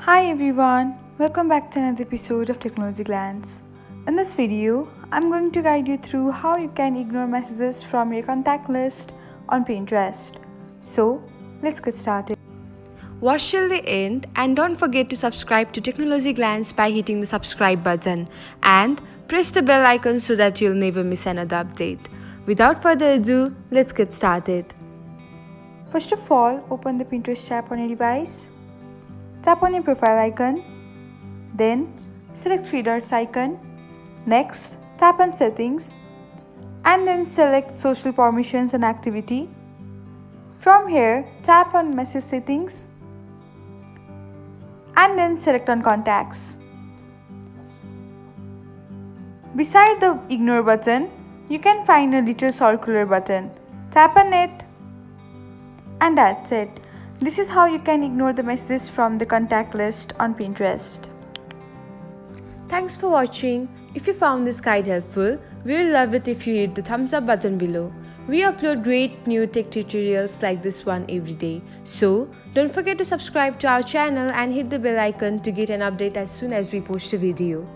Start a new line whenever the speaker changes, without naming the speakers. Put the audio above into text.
Hi everyone, welcome back to another episode of Technologyglance. In this video, I'm going to guide you through how you can ignore messages from your contact list on Pinterest. So, let's get started.
Watch till the end and don't forget to subscribe to Technologyglance by hitting the subscribe button and press the bell icon so that you'll never miss another update. Without further ado, let's get started.
First of all, open the Pinterest app on your device. Tap on your profile icon. Then, select three dots icon. Next, tap on settings. And then select social permissions and activity. From here, tap on message settings. And then select on contacts. Beside the ignore button, you can find a little circular button. Tap on it. And that's it. This is how you can ignore the messages from the contact list on Pinterest.
Thanks for watching. If you found this guide helpful, we will love it if you hit the thumbs up button below. We upload great new tech tutorials like this one every day. So, don't forget to subscribe to our channel and hit the bell icon to get an update as soon as we post a video.